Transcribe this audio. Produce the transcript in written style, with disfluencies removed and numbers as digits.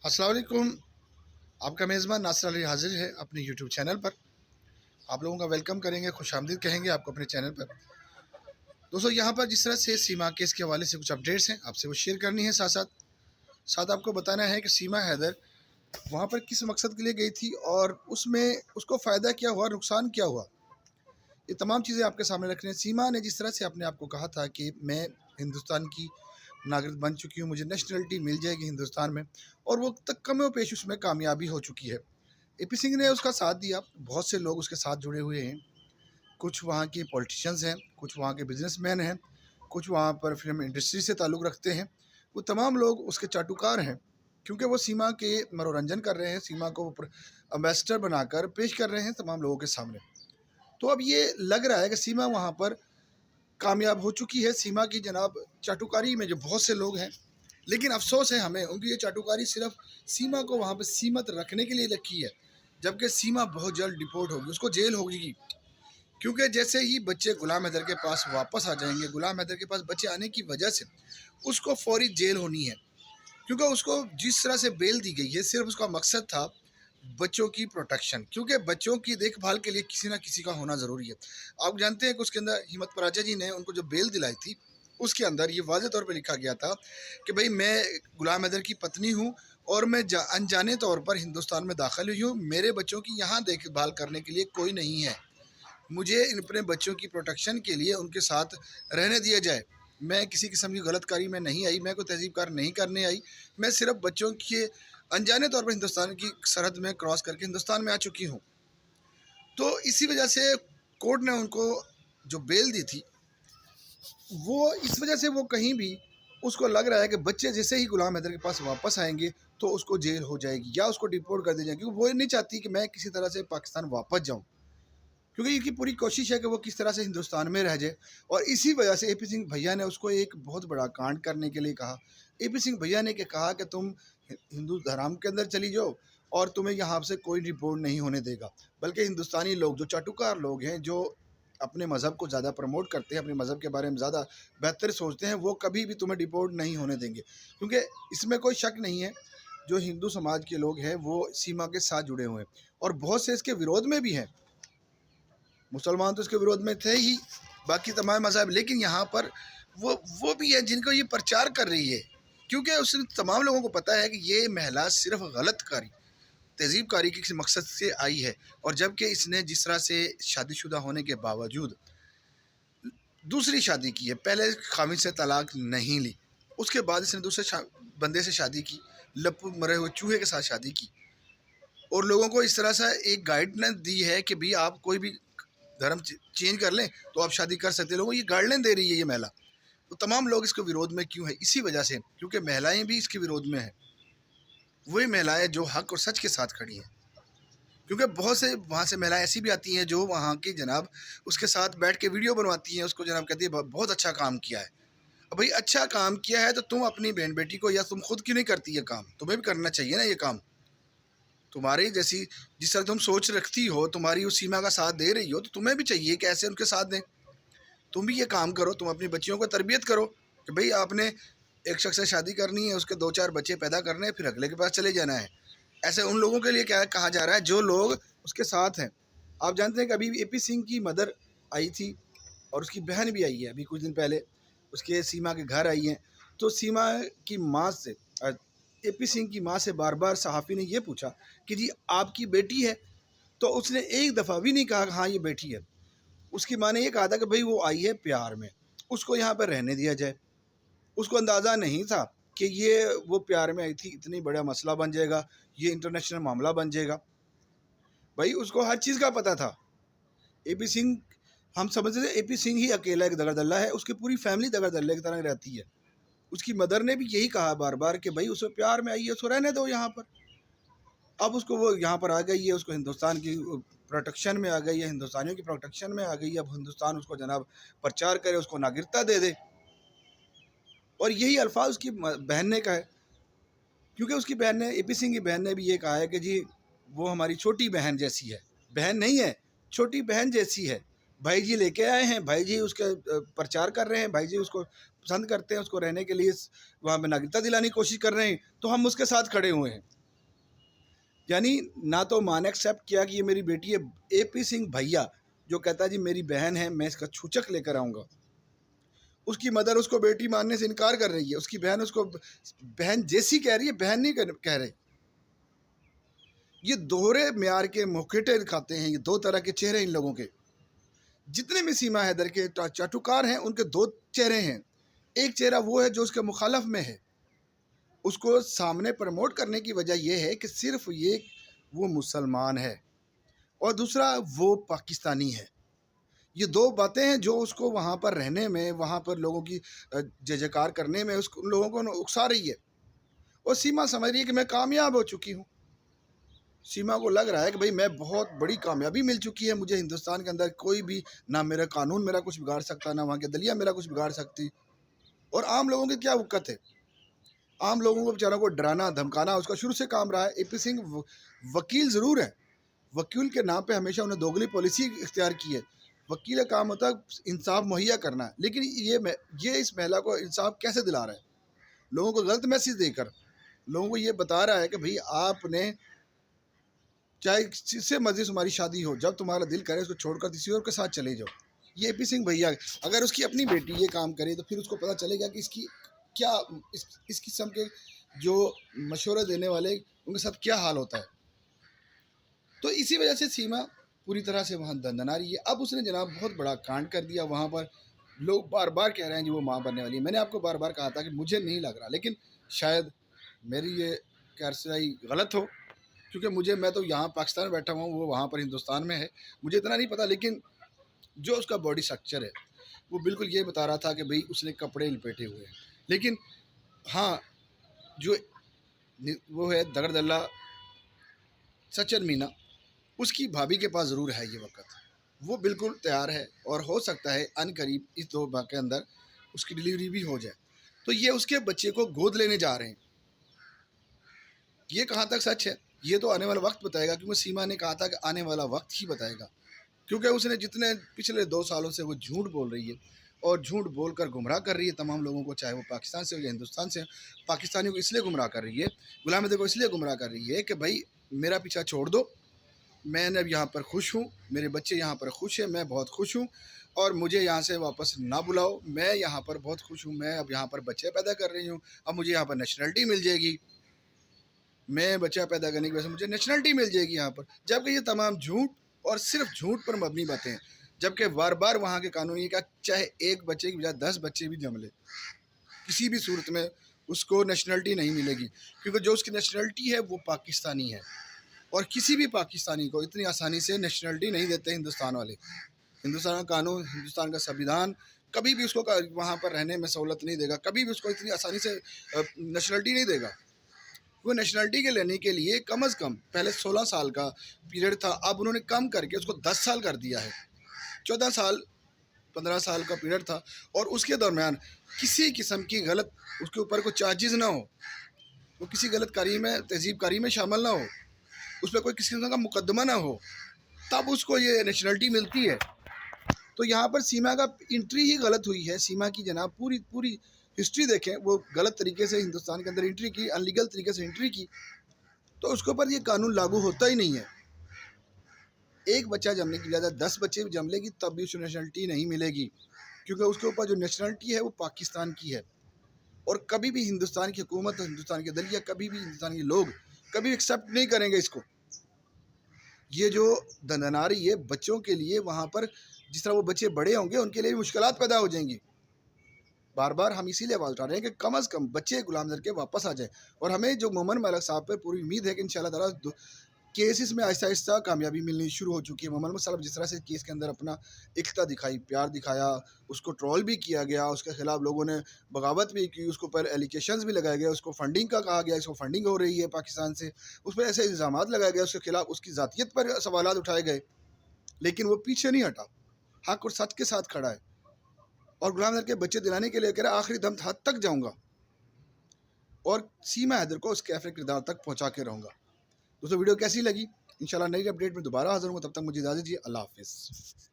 अस्सलाम वालेकुम। आपका मेज़बान नासिर अली हाज़िर है अपने यूट्यूब चैनल पर। आप लोगों का वेलकम करेंगे, खुशामदीद कहेंगे आपको अपने चैनल पर। दोस्तों, यहाँ पर जिस तरह से सीमा केस के हवाले से कुछ अपडेट्स हैं आपसे वो शेयर करनी है। साथ साथ साथ आपको बताना है कि सीमा हैदर वहाँ पर किस मकसद के लिए गई थी और उसमें उसको फ़ायदा क्या हुआ, नुकसान क्या हुआ, ये तमाम चीज़ें आपके सामने रखनी है। सीमा ने जिस तरह से अपने आप को कहा था कि मैं हिंदुस्तान की नागरिक बन चुकी हूँ, मुझे नेशनलिटी मिल जाएगी हिंदुस्तान में, और वो तक कमो पेश उसमें कामयाबी हो चुकी है। एपी सिंह ने उसका साथ दिया, बहुत से लोग उसके साथ जुड़े हुए हैं। कुछ वहाँ के पॉलिटिशियंस हैं, कुछ वहाँ के बिजनेसमैन हैं, कुछ वहाँ पर फिल्म इंडस्ट्री से ताल्लुक़ रखते हैं। वो तमाम लोग उसके चाटुकार हैं, क्योंकि वो सीमा के मनोरंजन कर रहे हैं, सीमा को एम्बेसडर बनाकर पेश कर रहे हैं तमाम लोगों के सामने। तो अब ये लग रहा है कि सीमा वहाँ पर कामयाब हो चुकी है। सीमा की जनाब चाटुकारी में जो बहुत से लोग हैं, लेकिन अफसोस है हमें, उनकी ये चाटुकारी सिर्फ सीमा को वहाँ पर सीमित रखने के लिए रखी है, जबकि सीमा बहुत जल्द डिपोर्ट होगी, उसको जेल होगी। क्योंकि जैसे ही बच्चे गुलाम हैदर के पास वापस आ जाएंगे, गुलाम हैदर के पास बच्चे आने की वजह से उसको फौरी जेल होनी है। क्योंकि उसको जिस तरह से बेल दी गई है, सिर्फ उसका मकसद था बच्चों की प्रोटेक्शन, क्योंकि बच्चों की देखभाल के लिए किसी ना किसी का होना ज़रूरी है। आप जानते हैं कि उसके अंदर हिम्मत पराजा जी ने उनको जो बेल दिलाई थी, उसके अंदर ये वाज़ेह तौर पे लिखा गया था कि भाई मैं गुलाम हैदर की पत्नी हूँ और मैं अनजाने तौर पर हिंदुस्तान में दाखिल हुई हूँ। मेरे बच्चों की यहाँ देखभाल करने के लिए कोई नहीं है। मुझे इन अपने बच्चों की प्रोटेक्शन के लिए उनके साथ रहने दिया जाए। मैं किसी किस्म की गलतकारी में नहीं आई, मैं कोई तहज़ीब कार नहीं करने आई। मैं सिर्फ बच्चों के अनजाने तौर पर हिंदुस्तान की सरहद में क्रॉस करके हिंदुस्तान में आ चुकी हूँ। तो इसी वजह से कोर्ट ने उनको जो बेल दी थी, वो इस वजह से वो कहीं भी उसको लग रहा है कि बच्चे जैसे ही गुलाम हैदर के पास वापस आएंगे तो उसको जेल हो जाएगी या उसको डिपोर्ट कर दिया जाएगा, क्योंकि वो नहीं चाहती कि मैं किसी तरह से पाकिस्तान वापस जाऊँ। क्योंकि इनकी पूरी कोशिश है कि वो किस तरह से हिंदुस्तान में रह जाए, और इसी वजह से एपी सिंह भैया ने उसको एक बहुत बड़ा कांड करने के लिए कहा। एपी सिंह भैया ने कहा कि तुम हिंदू धर्म के अंदर चली जाओ और तुम्हें यहाँ से कोई रिपोर्ट नहीं होने देगा, बल्कि हिंदुस्तानी लोग जो चाटुकार लोग हैं, जो अपने मज़हब को ज़्यादा प्रमोट करते हैं, अपने मज़हब के बारे में ज़्यादा बेहतर सोचते हैं, वो कभी भी तुम्हें डिपोर्ट नहीं होने देंगे। क्योंकि इसमें कोई शक नहीं है, जो हिंदू समाज के लोग हैं वो सीमा के साथ जुड़े हुए हैं, और बहुत से इसके विरोध में भी हैं। मुसलमान तो इसके विरोध में थे ही, बाकी तमाम मज़हब, लेकिन यहाँ पर वो भी है जिनको ये प्रचार कर रही है, क्योंकि उसने तमाम लोगों को पता है कि ये महिला सिर्फ गलत कारी, तहज़ीब कारी के किसी मकसद से आई है। और जबकि इसने जिस तरह से शादीशुदा होने के बावजूद दूसरी शादी की है, पहले खामिद से तलाक नहीं ली, उसके बाद इसने दूसरे बंदे से शादी की, लप्पू मरे हुए चूहे के साथ शादी की, और लोगों को इस तरह से एक गाइडलाइन दी है कि भाई आप कोई भी धर्म चेंज कर लें तो आप शादी कर सकते हैं। लोगों को ये गाइडलाइन दे रही है ये महिला। तो तमाम लोग इसके विरोध में क्यों है? इसी वजह से, क्योंकि महिलाएं भी इसके विरोध में हैं। वही महिलाएं जो हक और सच के साथ खड़ी हैं, क्योंकि बहुत से वहाँ से महिलाएं ऐसी भी आती हैं जो वहाँ की जनाब उसके साथ बैठ के वीडियो बनवाती हैं, उसको जनाब कहती है बहुत अच्छा काम किया है। अब भाई अच्छा काम किया है तो तुम अपनी बहन बेटी को, या तुम खुद क्यों नहीं करती ये काम? तुम्हें भी करना चाहिए ना ये काम। तुम्हारी जैसी जिस तरह तुम सोच रखती हो, तुम्हारी उस सीमा का साथ दे रही हो, तो तुम्हें भी चाहिए कि ऐसे उनके साथ दें। तुम भी ये काम करो, तुम अपनी बच्चियों को तरबियत करो कि भाई आपने एक शख्स से शादी करनी है, उसके 2-4 बच्चे पैदा करने हैं, फिर अगले के पास चले जाना है। ऐसे उन लोगों के लिए क्या कहा जा रहा है जो लोग उसके साथ हैं। आप जानते हैं कि अभी एपी सिंह की मदर आई थी और उसकी बहन भी आई है अभी कुछ दिन पहले, उसके सीमा के घर आई हैं। तो सीमा की माँ से, एपी सिंह की माँ से बार बार सहाफ़ी ने ये पूछा कि जी आपकी बेटी है? तो उसने एक दफ़ा भी नहीं कहा हाँ ये बेटी है। उसकी माँ ने ये कहा था कि भाई वो आई है प्यार में, उसको यहाँ पर रहने दिया जाए। उसको अंदाज़ा नहीं था कि ये वो प्यार में आई थी, इतनी बड़ा मसला बन जाएगा, ये इंटरनेशनल मामला बन जाएगा। भाई उसको हर चीज़ का पता था। एपी सिंह, हम समझते थे एपी सिंह ही अकेला एक दगड़दल्ला है, उसकी पूरी फैमिली दगड़दल्ले की तरह रहती है। उसकी मदर ने भी यही कहा बार बार कि भाई उसे प्यार में आई है, उसको रहने दो यहाँ पर। अब उसको वो यहाँ पर आ गई है, उसको हिंदुस्तान की प्रोटेक्शन में आ गई है, हिंदुस्तानियों की प्रोटेक्शन में आ गई है। अब हिंदुस्तान उसको जनाब प्रचार करे, उसको नागरिकता दे दे। और यही अल्फाज उसकी बहन ने कहा है, क्योंकि उसकी बहन ने, एपी सिंह की बहन ने भी ये कहा है कि जी वो हमारी छोटी बहन जैसी है। बहन नहीं है, छोटी बहन जैसी है। भाई जी लेके आए हैं, भाई जी उसके प्रचार कर रहे हैं, भाई जी उसको पसंद करते हैं, उसको रहने के लिए वहाँ पर नागरिकता दिलाने की कोशिश कर रहे हैं, तो हम उसके साथ खड़े हुए हैं। यानी ना तो माँ ने एक्सेप्ट किया कि ये मेरी बेटी है, AP सिंह भैया जो कहता है जी मेरी बहन है, मैं इसका छूचक लेकर आऊँगा, उसकी मदर उसको बेटी मानने से इनकार कर रही है, उसकी बहन उसको बहन जैसी कह रही है, बहन नहीं कह रही। ये दोहरे म्यार के मुखौटे दिखाते हैं, ये दो तरह के चेहरे इन लोगों के। जितने भी सीमा हैदर के चाटुकार हैं उनके दो चेहरे हैं। एक चेहरा वो है जो उसके मुखालफ में है, उसको सामने प्रमोट करने की वजह यह है कि सिर्फ ये वो मुसलमान है, और दूसरा वो पाकिस्तानी है। ये दो बातें हैं जो उसको वहाँ पर रहने में, वहाँ पर लोगों की जय जयकार करने में उसको, उन लोगों को उकसा रही है। और सीमा समझ रही है कि मैं कामयाब हो चुकी हूँ। सीमा को लग रहा है कि भाई मैं बहुत बड़ी कामयाबी मिल चुकी है मुझे, हिंदुस्तान के अंदर कोई भी ना मेरा कानून मेरा कुछ बिगाड़ सकता, ना वहाँ के दलिया मेरा कुछ बिगाड़ सकती। और आम लोगों की क्या वक़्त है, आम लोगों को बेचारों को डराना धमकाना उसका शुरू से काम रहा है। AP सिंह वकील ज़रूर है, वकील के नाम पे हमेशा उन्हें दोगली पॉलिसी इख्तियार की है। वकील का काम होता है इंसाफ मुहैया करना, लेकिन ये इस महिला को इंसाफ कैसे दिला रहा है, लोगों को गलत मैसेज देकर लोगों को ये बता रहा है कि भाई आपने चाहे जिससे मर्जी तुम्हारी शादी हो, जब तुम्हारा दिल करे उसको छोड़कर किसी और के साथ चले जाओ। ये AP सिंह भैया अगर उसकी अपनी बेटी ये काम करे तो फिर उसको पता चलेगा कि इसकी क्या इस किस्म के जो मशवरा देने वाले उनके साथ क्या हाल होता है। तो इसी वजह से सीमा पूरी तरह से वहाँ दंदना रही है। अब उसने जनाब बहुत बड़ा कांड कर दिया। वहाँ पर लोग बार बार कह रहे हैं कि वो माँ बनने वाली है। मैंने आपको बार बार कहा था कि मुझे नहीं लग रहा, लेकिन शायद मेरी ये कारसाई गलत हो, क्योंकि मैं तो यहाँ पाकिस्तान में बैठा हुआ हूँ, वो वहाँ पर हिंदुस्तान में है, मुझे इतना नहीं पता। लेकिन जो उसका बॉडी स्ट्रक्चर है वो बिल्कुल ये बता रहा था कि भाई उसने कपड़े लपेटे हुए हैं। लेकिन हाँ, जो वो है दगड़दल्ला सचन मीना, उसकी भाभी के पास ज़रूर है ये वक्त, वो बिल्कुल तैयार है और हो सकता है अनकरीब इस 2 माह के अंदर उसकी डिलीवरी भी हो जाए। तो ये उसके बच्चे को गोद लेने जा रहे हैं। ये कहाँ तक सच है ये तो आने वाला वक्त बताएगा, क्योंकि सीमा ने कहा था कि आने वाला वक्त ही बताएगा। क्योंकि उसने जितने पिछले 2 सालों से वो झूठ बोल रही है और झूठ बोलकर गुमराह कर रही है तमाम लोगों को, चाहे वो पाकिस्तान से हो या हिंदुस्तान से। पाकिस्तानियों को इसलिए गुमराह कर रही है, गुलाम अहमद को इसलिए गुमराह कर रही है कि भाई मेरा पीछा छोड़ दो, मैं अब यहाँ पर खुश हूँ, मेरे बच्चे यहाँ पर खुश हैं, मैं बहुत खुश हूँ, और मुझे यहाँ से वापस ना बुलाओ, मैं यहाँ पर बहुत खुश हूँ, मैं अब यहाँ पर बच्चे पैदा कर रही हूँ, अब मुझे यहाँ पर नेशनलिटी मिल जाएगी, मैं बच्चा पैदा करने की वजह से मुझे नेशनलिटी मिल जाएगी यहाँ पर। जबकि ये तमाम झूठ और सिर्फ झूठ पर मबनी बातें हैं। जबकि बार बार वहाँ के कानून ये कहा चाहे एक बच्चे की बजाय 10 बच्चे भी जम ले, किसी भी सूरत में उसको नेशनलिटी नहीं मिलेगी, क्योंकि जो उसकी नेशनलिटी है वो पाकिस्तानी है। और किसी भी पाकिस्तानी को इतनी आसानी से नेशनलिटी नहीं देते हिंदुस्तान वाले। हिंदुस्तान का कानून, हिंदुस्तान का संविधान कभी भी उसको वहाँ पर रहने में सहूलत नहीं देगा, कभी भी उसको इतनी आसानी से नेशनलिटी नहीं देगा। वो नेशनलिटी के लेने के लिए कम अज़ कम पहले 16 साल का पीरियड था, अब उन्होंने कम करके उसको 10 साल कर दिया है। 14 साल 15 साल का पीरियड था, और उसके दरमियान किसी किस्म की गलत उसके ऊपर कोई चार्जेस ना हो, वो किसी गलत कारी में तहजीब कारी में शामिल ना हो, उस पर कोई किसी किस्म का मुकदमा ना हो, तब उसको ये नेशनलिटी मिलती है। तो यहाँ पर सीमा का एंट्री ही गलत हुई है। सीमा की जनाब पूरी हिस्ट्री देखें, वो गलत तरीके से हिंदुस्तान के अंदर एंट्री की, अनलीगल तरीके से एंट्री की, तो उसके ऊपर ये कानून लागू होता ही नहीं है। एक बच्चा जमने की बजाय 10 बच्चे भी जम लेगी तब भी उसको नेशनलिटी नहीं मिलेगी, क्योंकि उसके ऊपर जो नेशनलिटी है वो पाकिस्तान की है। और कभी भी हिंदुस्तान की हुकूमत, हिंदुस्तान के दलिया, कभी भी हिंदुस्तान के लोग कभी एक्सेप्ट नहीं करेंगे इसको। ये जो दंदनारी है बच्चों के लिए, वहाँ पर जिस तरह वो बच्चे बड़े होंगे उनके लिए मुश्किलात पैदा हो जाएंगी। बार बार हम इसीलिए आवाज़ उठा रहे हैं कि कम अज़ कम बच्चे गुलाम नज़र के वापस आ जाए। और हमें जो मोमन मलिक साहब पर पूरी उम्मीद है कि इंशाल्लाह ताला केसेस में आहिस्ता आहिस्ता कामयाबी मिलनी शुरू हो चुकी है। मोहम्मद साहब जिस तरह से केस के अंदर अपना एकता दिखाई, प्यार दिखाया, उसको ट्रोल भी किया गया, उसके खिलाफ लोगों ने बगावत भी की, उसके ऊपर एलिगेशंस भी लगाए गए, उसको फंडिंग का कहा गया, इसको फंडिंग हो रही है पाकिस्तान से, उस पर ऐसे इल्ज़ाम लगाए गए, उसके खिलाफ उसकी ज़ातियत पर सवाल उठाए गए, लेकिन वो पीछे नहीं हटा, हक और सच के साथ खड़ा है। और गुलाम नज़र के बच्चे दिलाने के लिए कह रहा है आखिरी दम हद तक जाऊँगा और सीमा हैदर को उस कैफे किरदार तक पहुँचा के रहूँगा। दोस्तों वीडियो कैसी लगी? इंशाल्लाह नई अपडेट में दोबारा हाज़िर हूँ, तब तक मुझे इजाज़त दीजिए। अल्लाह हाफ़िज़।